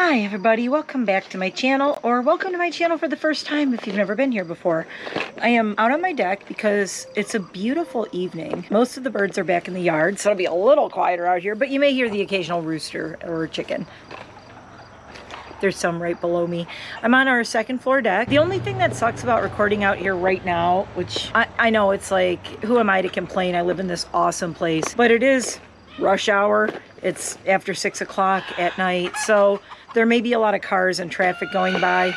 Hi everybody, welcome back to my channel, or welcome to my channel for the first time if you've never been here before. I am out on my deck because it's a beautiful evening. Most of the birds are back in the yard, so it'll be a little quieter out here, but you may hear the occasional rooster or chicken. There's some right below me. I'm on our second floor deck. The only thing that sucks about recording out here right now, which I know it's like, who am I to complain? I live in this awesome place, but it is rush hour. It's after 6 o'clock at night, so there may be a lot of cars and traffic going by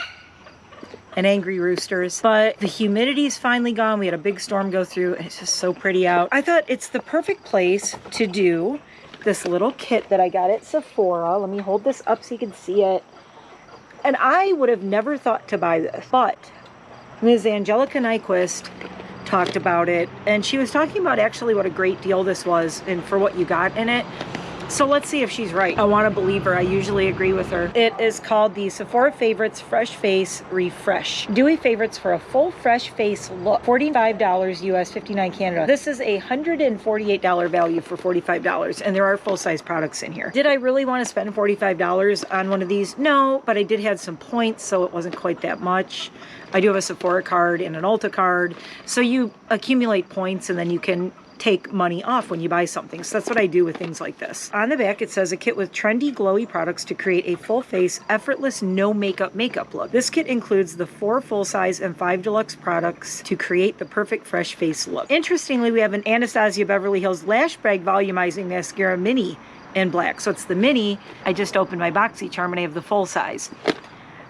and angry roosters, but the humidity's finally gone. We had a big storm go through and it's just so pretty out. I thought it's the perfect place to do this little kit that I got at Sephora. Let me hold this up so you can see it. And I would have never thought to buy this, but Ms. Angelica Nyquist talked about it, and she was talking about actually what a great deal this was and for what you got in it. So let's see if she's right. I want to believe her. I usually agree with her. It is called the Sephora Favorites Fresh Face Refresh. Dewy favorites for a full fresh face look. $45 US, $59 Canada. This is a $148 value for $45, and there are full-size products in here. Did I really want to spend $45 on one of these? No, but I did have some points, so it wasn't quite that much. I do have a Sephora card and an Ulta card, so you accumulate points and then you can take money off when you buy something. So that's what I do with things like this. On the back it says a kit with trendy glowy products to create a full face effortless no makeup look. This kit includes the 4 full-size and 5 deluxe products to create the perfect fresh face look. Interestingly, we have an Anastasia Beverly Hills Lash Bag Volumizing Mascara Mini in black. So it's the mini. I just opened my BoxyCharm and I have the full size.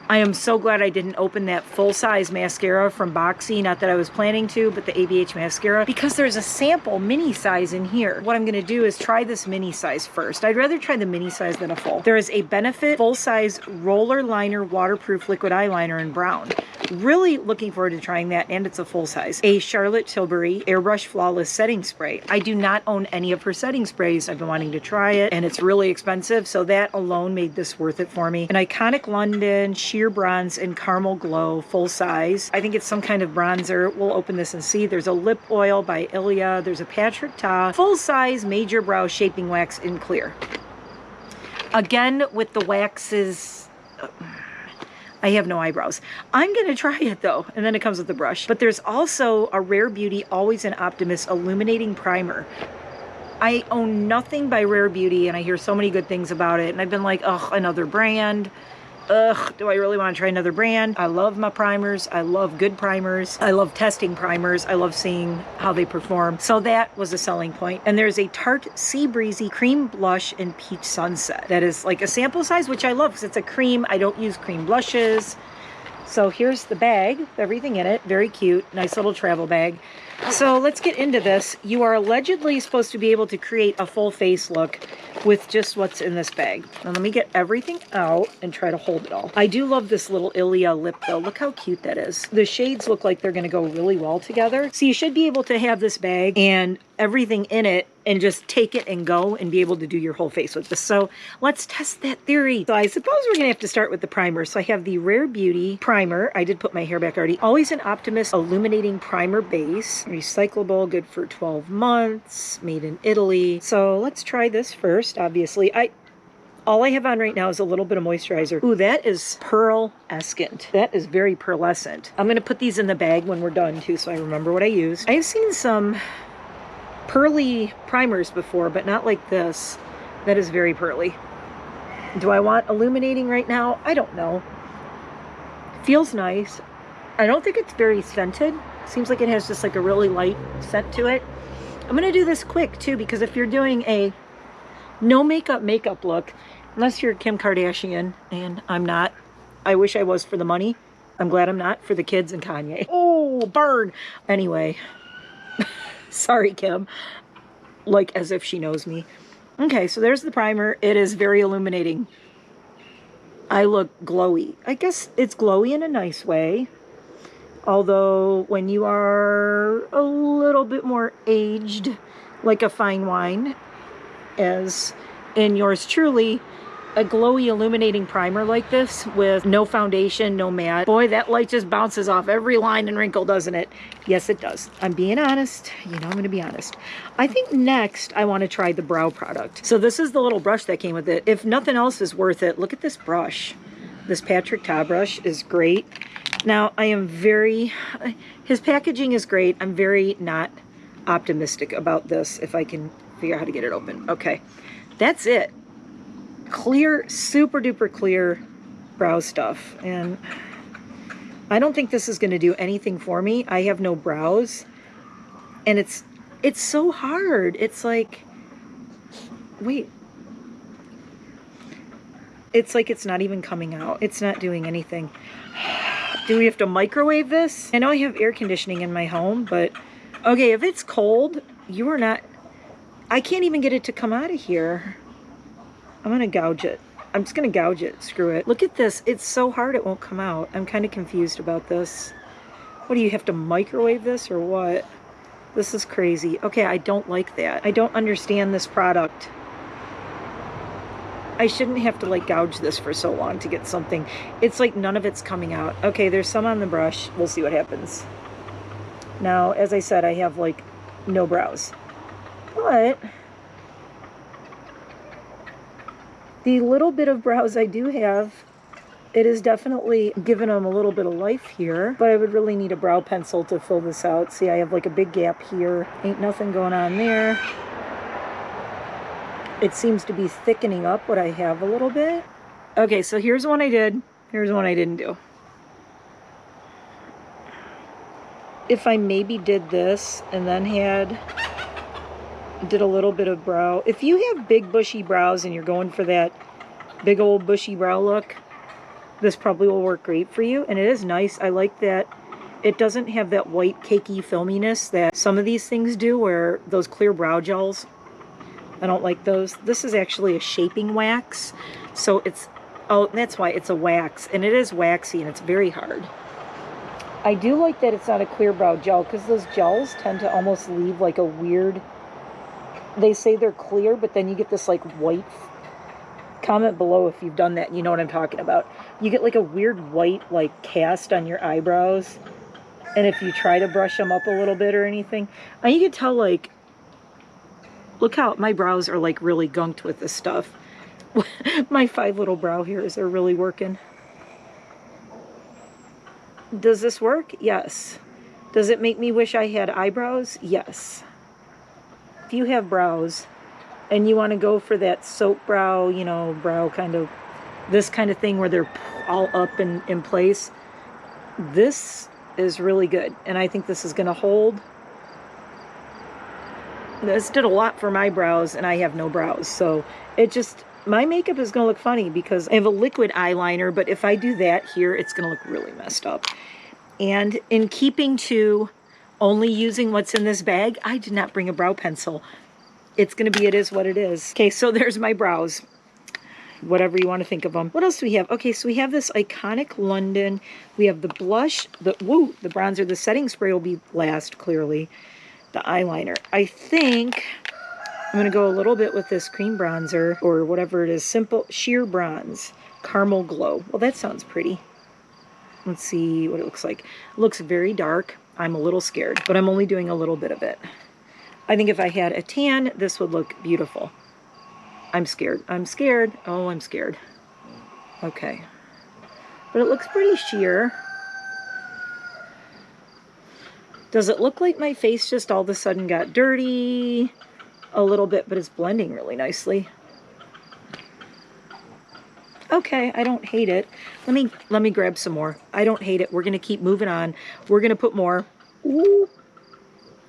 I am so glad I didn't open that full-size mascara from Boxy. Not that I was planning to, but the ABH mascara, because there's a sample mini size in here. What I'm going to do is try this mini size first. I'd rather try the mini size than a full. There is a Benefit full-size roller liner waterproof liquid eyeliner in brown. Really looking forward to trying that, and it's a full size. A Charlotte Tilbury Airbrush Flawless Setting Spray. I do not own any of her setting sprays. I've been wanting to try it, and it's really expensive, so that alone made this worth it for me. An Iconic London Sheer Bronze and Caramel Glow full size. I think it's some kind of bronzer. We'll open this and see. There's a lip oil by Ilia. There's a Patrick Ta full size Major Brow Shaping Wax in clear. Again, with the waxes, I have no eyebrows. I'm going to try it though, and then it comes with the brush. But there's also a Rare Beauty Always an Optimist Illuminating Primer. I own nothing by Rare Beauty, and I hear so many good things about it, and I've been like, ugh, another brand. Ugh, do I really want to try another brand? I love my primers. I love good primers. I love testing primers. I love seeing how they perform. So that was a selling point. And there's a Tarte Sea Breezy Cream Blush in Peach Sunset. That is like a sample size, which I love because it's a cream. I don't use cream blushes. So here's the bag, everything in it. Very cute. Nice little travel bag. So let's get into this. You are allegedly supposed to be able to create a full face look with just what's in this bag. Now let me get everything out and try to hold it all. I do love this little Ilia lip though. Look how cute that is. The shades look like they're going to go really well together. So you should be able to have this bag and everything in it and just take it and go and be able to do your whole face with this. So let's test that theory. So I suppose we're gonna have to start with the primer. So I have the Rare Beauty primer. I did put my hair back already. Always an Optimist Illuminating Primer Base. Recyclable, good for 12 months, made in Italy. So let's try this first. Obviously, all I have on right now is a little bit of moisturizer. Ooh, that is pearlescent. That is very pearlescent. I'm gonna put these in the bag when we're done too, so I remember what I used. I have seen some pearly primers before, but not like this. That is very pearly. Do I want illuminating right now? I don't know. Feels nice. I don't think it's very scented. Seems like it has just like a really light scent to it. I'm gonna do this quick too, because if you're doing a no makeup look, unless you're Kim Kardashian, and I'm not. I wish I was for the money. I'm glad I'm not, for the kids and Kanye. Oh, burn. Anyway. Sorry, Kim. Like as if she knows me. Okay, so there's the primer. It is very illuminating. I look glowy. I guess it's glowy in a nice way. Although when you are a little bit more aged, like a fine wine, as in yours truly, a glowy illuminating primer like this with no foundation, no matte, boy, that light just bounces off every line and wrinkle, doesn't it? Yes, it does. I'm being honest. You know I'm gonna be honest. I think next I want to try the brow product. So this is the little brush that came with it. If nothing else is worth it, look at this brush. This Patrick Ta brush is great. Now I am his packaging is great. I'm very not optimistic about this if I can figure out how to get it open. Okay, that's it. Clear, super duper clear brow stuff. And I don't think this is going to do anything for me. I have no brows. And it's so hard. It's like, wait. It's like it's not even coming out. It's not doing anything. Do we have to microwave this? I know I have air conditioning in my home, but okay, if it's cold, you are not... I can't even get it to come out of here. I'm gonna gouge it. I'm just gonna gouge it. Screw it. Look at this. It's so hard it won't come out. I'm kind of confused about this. What, do you have to microwave this or what? This is crazy. Okay, I don't like that. I don't understand this product. I shouldn't have to like gouge this for so long to get something. It's like none of it's coming out. Okay, there's some on the brush. We'll see what happens. Now, as I said, I have like no brows. But the little bit of brows I do have, it is definitely giving them a little bit of life here. But I would really need a brow pencil to fill this out. See, I have like a big gap here. Ain't nothing going on there. It seems to be thickening up what I have a little bit. Okay, so here's one I did. Here's one I didn't do. If I maybe did this and then did a little bit of brow. If you have big bushy brows and you're going for that big old bushy brow look, this probably will work great for you. And it is nice. I like that it doesn't have that white cakey filminess that some of these things do, where those clear brow gels, I don't like those. This is actually a shaping wax. So it's, oh, that's why it's a wax. And it is waxy and it's very hard. I do like that it's not a clear brow gel, because those gels tend to almost leave like a weird, they say they're clear, but then you get this like white, comment below if you've done that and you know what I'm talking about. You get like a weird white like cast on your eyebrows. And if you try to brush them up a little bit or anything, and you can tell like, look how my brows are like really gunked with this stuff. My 5 little brow hairs are really working. Does this work? Yes. Does it make me wish I had eyebrows? Yes. If you have brows and you want to go for that soap brow, you know, brow kind of, this kind of thing where they're all up in place, this is really good. And I think this is going to hold. This did a lot for my brows and I have no brows, so it just, my makeup is gonna look funny because I have a liquid eyeliner, but if I do that here, it's gonna look really messed up. And in keeping to only using what's in this bag, I did not bring a brow pencil. It's gonna be, it is what it is. Okay, so there's my brows, whatever you want to think of them. What else do we have? Okay, so we have this Iconic London. We have the blush, the bronzer. The setting spray will be last, clearly. The eyeliner. I think I'm going to go a little bit with this cream bronzer, or whatever it is. Simple Sheer Bronze Caramel Glow. Well, that sounds pretty. Let's see what it looks like. It looks very dark. I'm a little scared, but I'm only doing a little bit of it. I think if I had a tan, this would look beautiful. I'm scared. I'm scared. Oh, I'm scared. Okay. But it looks pretty sheer. Does it look like my face just all of a sudden got dirty? A little bit, but it's blending really nicely. Okay, I don't hate it. Let me grab some more. I don't hate it. We're gonna keep moving on. We're gonna put more. Ooh.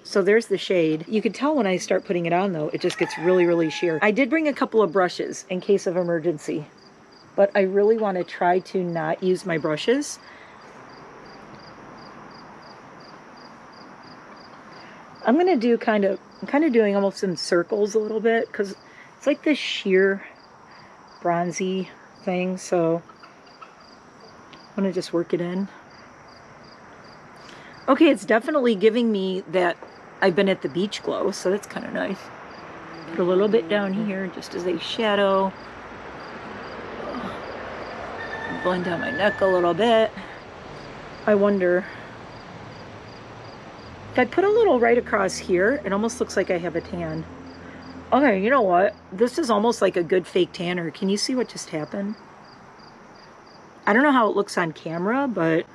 So there's the shade. You can tell when I start putting it on though, it just gets really, really sheer. I did bring a couple of brushes in case of emergency, but I really want to try to not use my brushes. I'm gonna do I'm kind of doing almost in circles a little bit because it's like this sheer bronzy thing, so I'm gonna just work it in. Okay, it's definitely giving me that I've been at the beach glow, so that's kind of nice. Put a little bit down here just as a shadow. Going down my neck a little bit. I wonder if I put a little right across here, it almost looks like I have a tan. Okay, you know what? This is almost like a good fake tanner. Can you see what just happened? I don't know how it looks on camera, but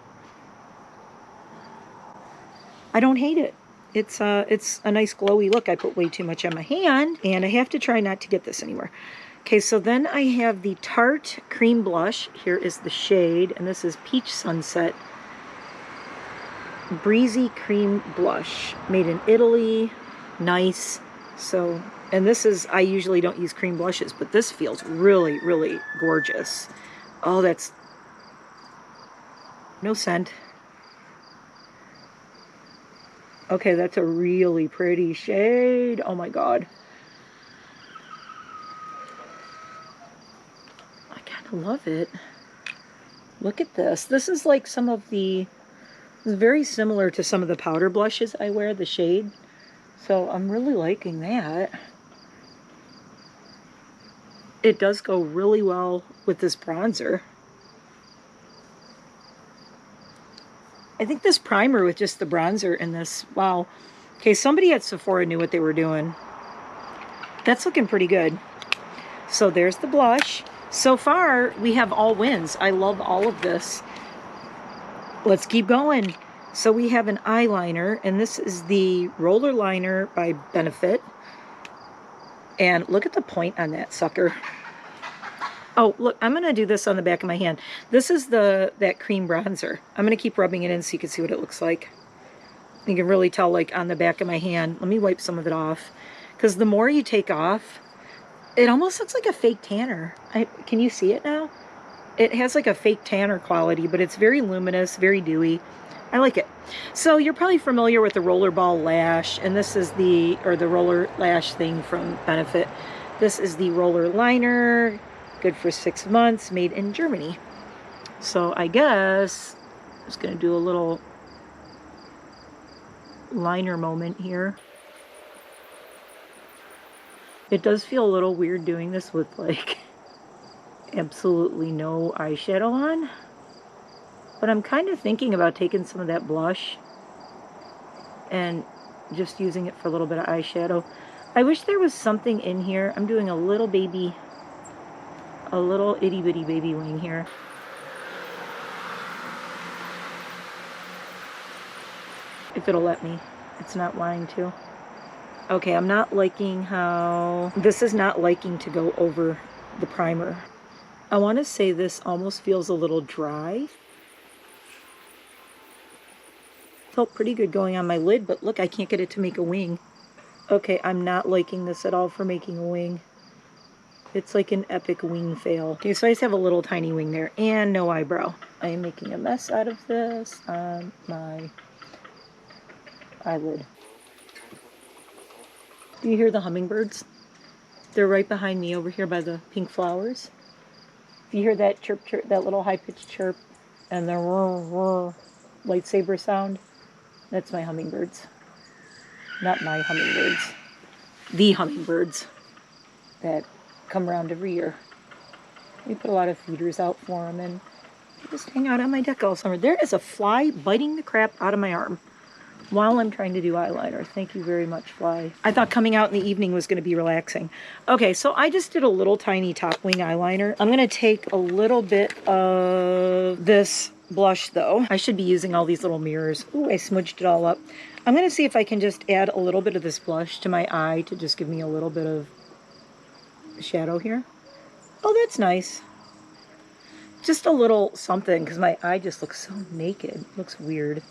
I don't hate it. It's a nice glowy look. I put way too much on my hand, and I have to try not to get this anywhere. Okay, so then I have the Tarte Cream Blush. Here is the shade, and this is Peach Sunset Breezy Cream Blush, made in Italy. Nice. So, and this is, I usually don't use cream blushes, but this feels really, really gorgeous. Oh, that's no scent. Okay, that's a really pretty shade. Oh my God. I kind of love it. Look at this. This is like some of the, it's very similar to some of the powder blushes I wear, the shade. So I'm really liking that. It does go really well with this bronzer. I think this primer with just the bronzer and this, wow. Okay, somebody at Sephora knew what they were doing. That's looking pretty good. So there's the blush. So far, we have all wins. I love all of this. Let's keep going. So we have an eyeliner, and this is the Roller Liner by Benefit. And look at the point on that sucker. Oh, look, I'm going to do this on the back of my hand. This is that cream bronzer. I'm going to keep rubbing it in so you can see what it looks like. You can really tell, like, on the back of my hand. Let me wipe some of it off. Because the more you take off, it almost looks like a fake tanner. Can you see it now? It has, like, a fake tanner quality, but it's very luminous, very dewy. I like it. So you're probably familiar with the Rollerball Lash, and this is the Roller Lash thing from Benefit. This is the Roller Liner. Good for 6 months, made in Germany. So I guess I'm just going to do a little liner moment here. It does feel a little weird doing this with like absolutely no eyeshadow on. But I'm kind of thinking about taking some of that blush and just using it for a little bit of eyeshadow. I wish there was something in here. I'm doing a little itty bitty baby wing here. If it'll let me. It's not wanting to. Okay, I'm not liking how... This is not liking to go over the primer. I want to say this almost feels a little dry. Felt pretty good going on my lid, but look, I can't get it to make a wing. Okay, I'm not liking this at all for making a wing. It's like an epic wing fail. Okay, so I just have a little tiny wing there and no eyebrow. I am making a mess out of this on my eyelid. Do you hear the hummingbirds? They're right behind me over here by the pink flowers. If you hear that chirp, chirp, that little high-pitched chirp and the whir, whir lightsaber sound, that's my hummingbirds. Not my hummingbirds. The hummingbirds that come around every year. We put a lot of feeders out for them and they just hang out on my deck all summer. There is a fly biting the crap out of my arm while I'm trying to do eyeliner. Thank you very much, fly. I thought coming out in the evening was going to be relaxing. Okay, so I just did a little tiny top wing eyeliner. I'm going to take a little bit of this blush though. I should be using all these little mirrors. Ooh, I smudged it all up. I'm going to see if I can just add a little bit of this blush to my eye to just give me a little bit of shadow here. Oh, that's nice. Just a little something because my eye just looks so naked. It looks weird.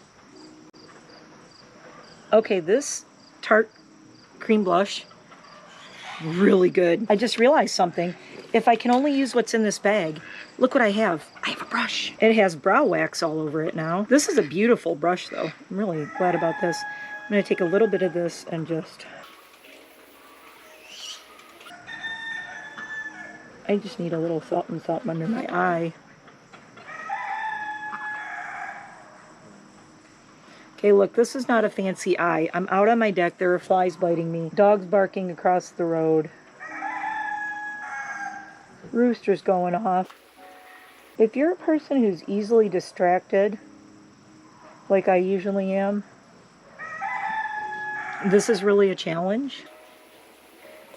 Okay, this Tarte cream blush, really good. I just realized something. If I can only use what's in this bag, look what I have. I have a brush. It has brow wax all over it now. This is a beautiful brush though. I'm really glad about this. I'm going to take a little bit of this and just... I just need a little something under my eye. Okay, look, this is not a fancy eye. I'm out on my deck. There are flies biting me. Dogs barking across the road. Roosters going off. If you're a person who's easily distracted, like I usually am, this is really a challenge.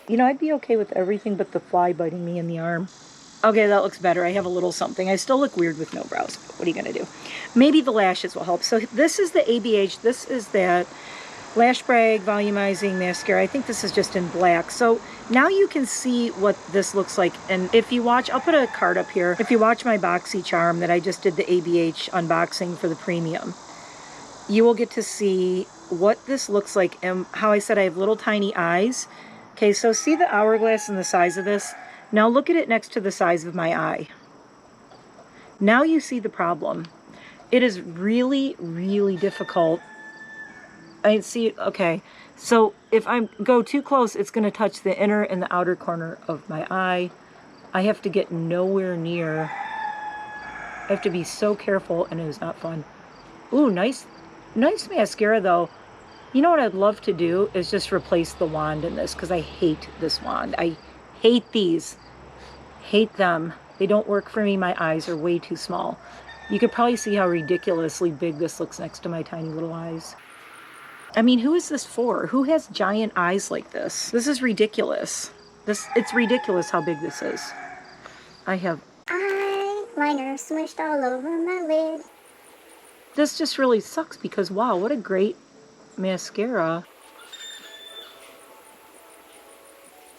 You know, I'd be okay with everything but the fly biting me in the arm. Okay, that looks better. I have a little something. I still look weird with no brows. But what are you going to do? Maybe the lashes will help. So this is the ABH. This is that Lash Brag Volumizing Mascara. I think this is just in black. So now you can see what this looks like. And if you watch, I'll put a card up here. If you watch my BoxyCharm that I just did the ABH unboxing for the premium, you will get to see what this looks like and how I said I have little tiny eyes. Okay, so see the hourglass and the size of this? Now look at it next to the size of my eye. Now you see the problem. It is really, really difficult. I see it, okay. So if I go too close, it's gonna touch the inner and the outer corner of my eye. I have to get nowhere near. I have to be so careful, and it is not fun. Ooh, nice mascara though. You know what I'd love to do is just replace the wand in this, because I hate this wand. I hate these. Hate them. They don't work for me. My eyes are way too small. You could probably see how ridiculously big this looks next to my tiny little eyes. I mean, who is this for? Who has giant eyes like this? This is ridiculous. It's ridiculous how big this is. I have eyeliner smushed all over my lid. This just really sucks because, wow, what a great mascara.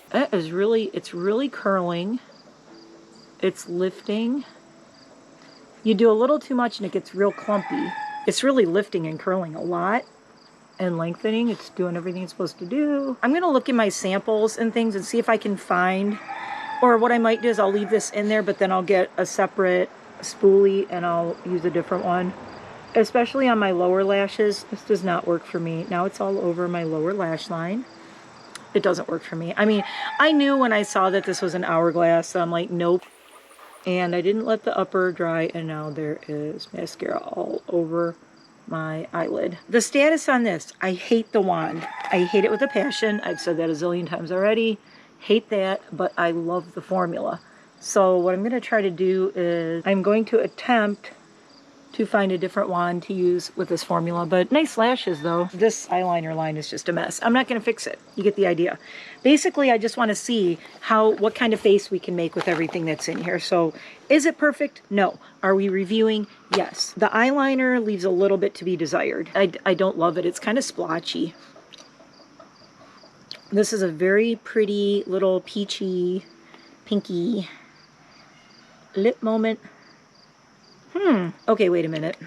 That is really, it's really curling. It's lifting. You do a little too much and it gets real clumpy. It's really lifting and curling a lot and lengthening. It's doing everything it's supposed to do. I'm gonna look in my samples and things and see if I can find, or what I might do is I'll leave this in there, but then I'll get a separate spoolie and I'll use a different one. Especially on my lower lashes, this does not work for me. Now it's all over my lower lash line. It doesn't work for me. I mean, I knew when I saw that this was an hourglass, so I'm like, nope. And I didn't let the upper dry, and now there is mascara all over my eyelid. The status on this, I hate the wand. I hate it with a passion. I've said that a zillion times already. Hate that, but I love the formula. So what I'm gonna try to do is I'm going to attempt to find a different wand to use with this formula, but nice lashes though. This eyeliner line is just a mess. I'm not gonna fix it. You get the idea. Basically, I just wanna see what kind of face we can make with everything that's in here. So is it perfect? No. Are we reviewing? Yes. The eyeliner leaves a little bit to be desired. I don't love it. It's kind of splotchy. This is a very pretty little peachy, pinky lip moment. Okay, wait a minute.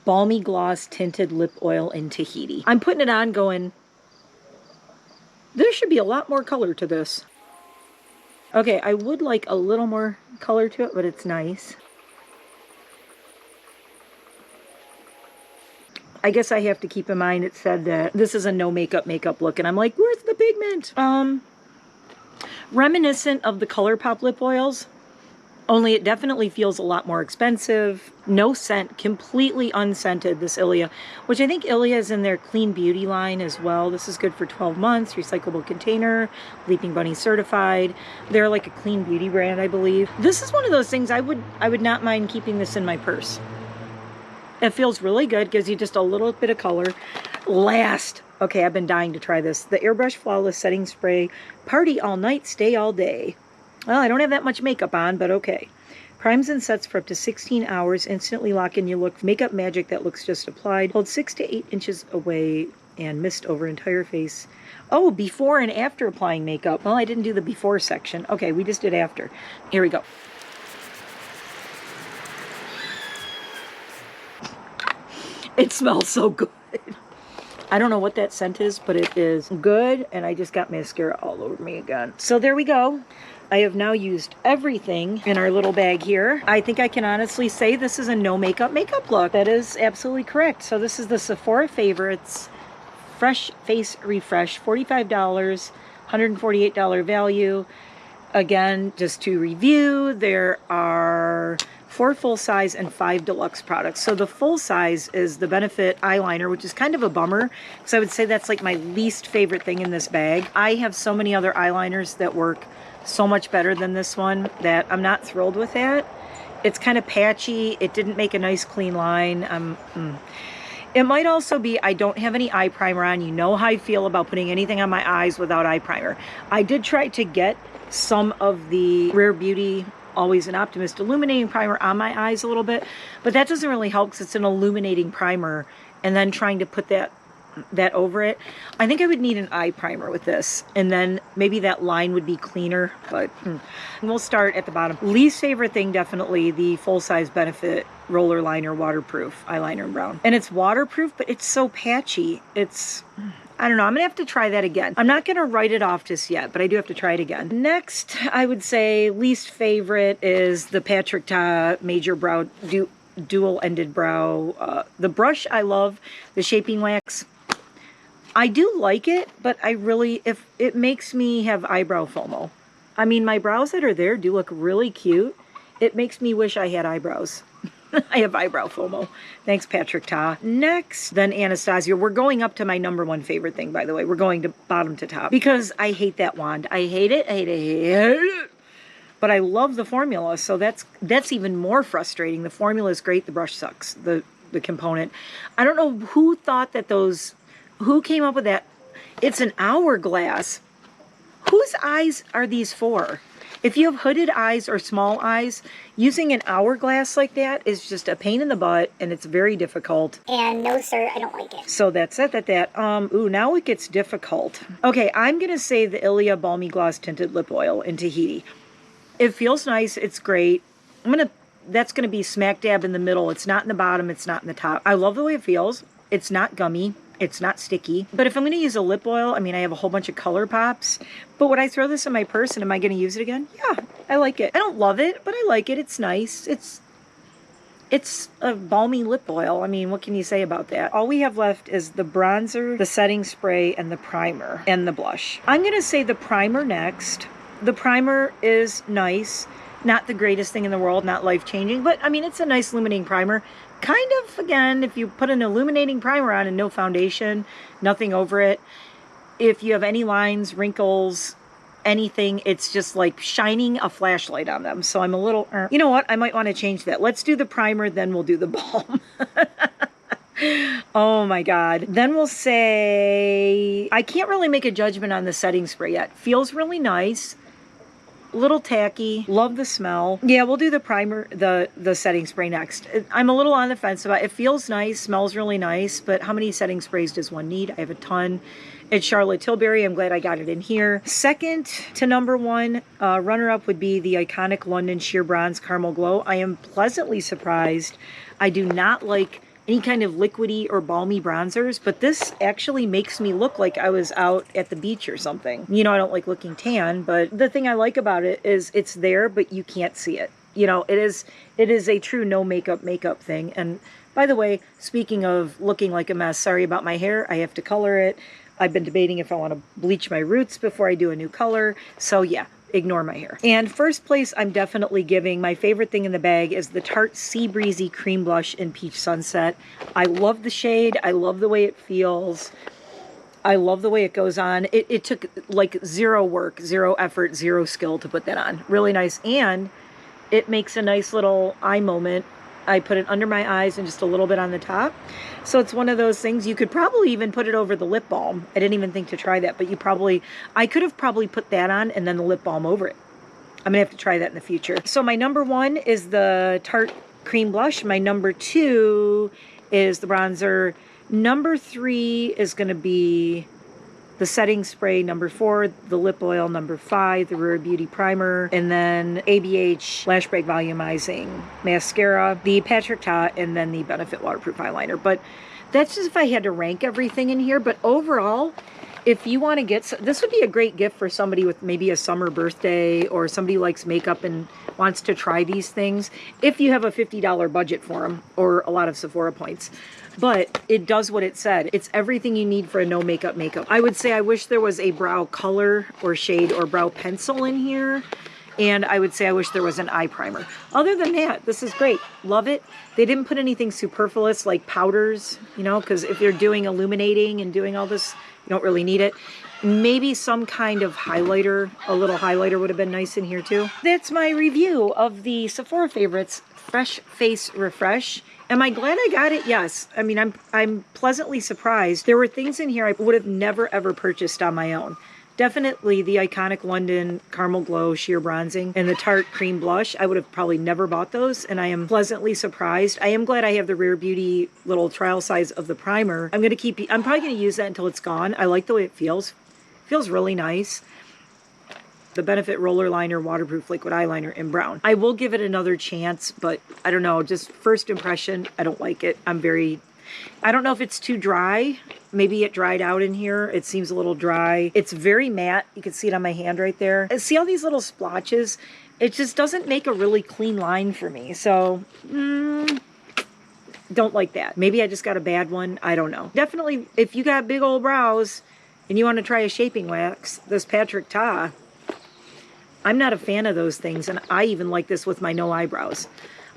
Balmy Gloss Tinted Lip Oil in Tahiti. I'm putting it on going, there should be a lot more color to this. Okay, I would like a little more color to it, but it's nice. I guess I have to keep in mind it said that this is a no makeup look, and I'm like, where's the pigment? Reminiscent of the ColourPop lip oils. Only it definitely feels a lot more expensive. No scent, completely unscented, this Ilia, which I think Ilia is in their Clean Beauty line as well. This is good for 12 months, recyclable container, Leaping Bunny certified. They're like a clean beauty brand, I believe. This is one of those things I would not mind keeping this in my purse. It feels really good, gives you just a little bit of color. Last, okay, I've been dying to try this. The Airbrush Flawless Setting Spray, Party All Night, Stay All Day. Well, I don't have that much makeup on, but okay. Primes and sets for up to 16 hours. Instantly lock in your look. Makeup magic that looks just applied. Hold 6 to 8 inches away and mist over entire face. Oh, before and after applying makeup. Well, I didn't do the before section. Okay, we just did after. Here we go. It smells so good. I don't know what that scent is, but it is good, and I just got mascara all over me again. So there we go. I have now used everything in our little bag here. I think I can honestly say this is a no makeup look. That is absolutely correct. So this is the Sephora Favorites Fresh Face Refresh, $45, $148 value. Again, just to review, there are 4 full size and 5 deluxe products. So the full size is the Benefit eyeliner, which is kind of a bummer, because I would say that's like my least favorite thing in this bag. I have so many other eyeliners that work so much better than this one that I'm not thrilled with that. It's kind of patchy. It didn't make a nice clean line. It might also be I don't have any eye primer on. You know how I feel about putting anything on my eyes without eye primer. I did try to get some of the Rare Beauty Always an Optimist illuminating primer on my eyes a little bit, but that doesn't really help because it's an illuminating primer, and then trying to put that over it. I think I would need an eye primer with this, and then maybe that line would be cleaner, but we'll start at the bottom. Least favorite thing, definitely the full-size Benefit Roller Liner Waterproof Eyeliner in brown. And it's waterproof, but it's so patchy. It's, I don't know, I'm gonna have to try that again. I'm not gonna write it off just yet, but I do have to try it again. Next, I would say least favorite is the Patrick Ta Major Brow Dual-Ended Brow. The brush I love, the Shaping Wax. I do like it, but I really, if it makes me have eyebrow FOMO. I mean, my brows that are there do look really cute. It makes me wish I had eyebrows. I have eyebrow FOMO. Thanks, Patrick Ta. Next, then Anastasia. We're going up to my #1 favorite thing, by the way. We're going to bottom to top, because I hate that wand. I hate it, I hate it, I hate it. But I love the formula, so that's even more frustrating. The formula is great, the brush sucks, the component. I don't know who thought that who came up with that? It's an hourglass. Whose eyes are these for? If you have hooded eyes or small eyes, using an hourglass like that is just a pain in the butt, and it's very difficult. And no, sir, I don't like it. So that's it, ooh, now it gets difficult. Okay, I'm gonna say the Ilia Balmy Gloss Tinted Lip Oil in Tahiti. It feels nice, it's great. That's gonna be smack dab in the middle. It's not in the bottom, it's not in the top. I love the way it feels. It's not gummy. It's not sticky. But if I'm going to use a lip oil, I mean, I have a whole bunch of color pops. But would I throw this in my purse and am I going to use it again? Yeah, I like it. I don't love it, but I like it. It's nice. It's a balmy lip oil. I mean, what can you say about that? All we have left is the bronzer, the setting spray, and the primer, and the blush. I'm going to say the primer next. The primer is nice. Not the greatest thing in the world, not life-changing, but I mean, it's a nice illuminating primer. Kind of, again, if you put an illuminating primer on and no foundation, nothing over it, if you have any lines, wrinkles, anything, it's just like shining a flashlight on them. So I'm a little, you know what, I might want to change that. Let's do the primer, then we'll do the balm. Oh my God. Then we'll say, I can't really make a judgment on the setting spray yet. Feels really nice. Little tacky. Love the smell. Yeah, we'll do the primer, the setting spray next. I'm a little on the fence about it. It feels nice, smells really nice, but how many setting sprays does one need? I have a ton. It's Charlotte Tilbury. I'm glad I got it in here. Second to #1, runner-up would be the iconic London Sheer Bronze Caramel Glow. I am pleasantly surprised. I do not like any kind of liquidy or balmy bronzers, but this actually makes me look like I was out at the beach or something. You know, I don't like looking tan, but the thing I like about it is it's there, but you can't see it. You know, it is a true no makeup thing. And by the way, speaking of looking like a mess, sorry about my hair. I have to color it. I've been debating if I want to bleach my roots before I do a new color. So yeah, ignore my hair. And first place, I'm definitely giving, my favorite thing in the bag is the Tarte Sea Breezy Cream Blush in Peach Sunset. I love the shade. I love the way it feels. I love the way it goes on. It took like zero work, zero effort, zero skill to put that on. Really nice. And it makes a nice little eye moment. I put it under my eyes and just a little bit on the top. So it's one of those things, you could probably even put it over the lip balm. I didn't even think to try that, but I could have probably put that on and then the lip balm over it. I'm gonna have to try that in the future. So my #1 is the Tarte Cream Blush. My #2 is the bronzer. #3 is gonna be the setting spray. #4, the lip oil. #5, the Rare Beauty primer, and then ABH Lash Break Volumizing mascara, the Patrick Ta, and then the Benefit waterproof eyeliner. But that's just if I had to rank everything in here. But overall, if you want to get, this would be a great gift for somebody with maybe a summer birthday, or somebody who likes makeup and wants to try these things, if you have a $50 budget for them or a lot of Sephora points. But it does what it said. It's everything you need for a no makeup. I would say I wish there was a brow color or shade or brow pencil in here. And I would say I wish there was an eye primer. Other than that, this is great. Love it. They didn't put anything superfluous like powders, you know, because if you're doing illuminating and doing all this, you don't really need it. Maybe some kind of highlighter, a little highlighter would have been nice in here too. That's my review of the Sephora Favorites Fresh Face Refresh. Am I glad I got it? Yes. I mean, I'm pleasantly surprised. There were things in here I would have never ever purchased on my own. Definitely the iconic London Caramel Glow Sheer Bronzing and the Tarte Cream Blush. I would have probably never bought those, and I am pleasantly surprised. I am glad I have the Rare Beauty little trial size of the primer. I'm probably going to use that until it's gone. I like the way it feels. It feels really nice. The Benefit Roller Liner Waterproof Liquid Eyeliner in brown. I will give it another chance, but I don't know. Just first impression, I don't like it. I don't know if it's too dry. Maybe it dried out in here. It seems a little dry. It's very matte. You can see it on my hand right there. See all these little splotches? It just doesn't make a really clean line for me. So, don't like that. Maybe I just got a bad one. I don't know. Definitely, if you got big old brows and you want to try a shaping wax, this Patrick Ta, I'm not a fan of those things. And I even like this with my no eyebrows.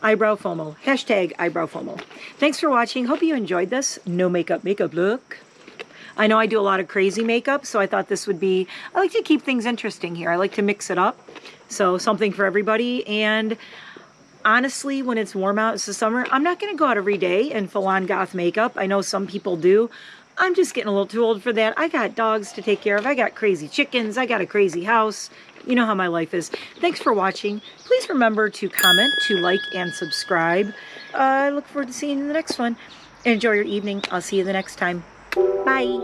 Eyebrow FOMO. Hashtag eyebrow FOMO. Thanks for watching. Hope you enjoyed this no makeup look. I know I do a lot of crazy makeup, so I thought this would be, I like to keep things interesting here. I like to mix it up. So something for everybody. And honestly, when it's warm out, it's the summer, I'm not going to go out every day in full-on goth makeup. I know some people do. I'm just getting a little too old for that. I got dogs to take care of. I got crazy chickens. I got a crazy house. You know how my life is. Thanks for watching. Please remember to comment, to like, and subscribe. I look forward to seeing you in the next one. Enjoy your evening. I'll see you the next time. Bye.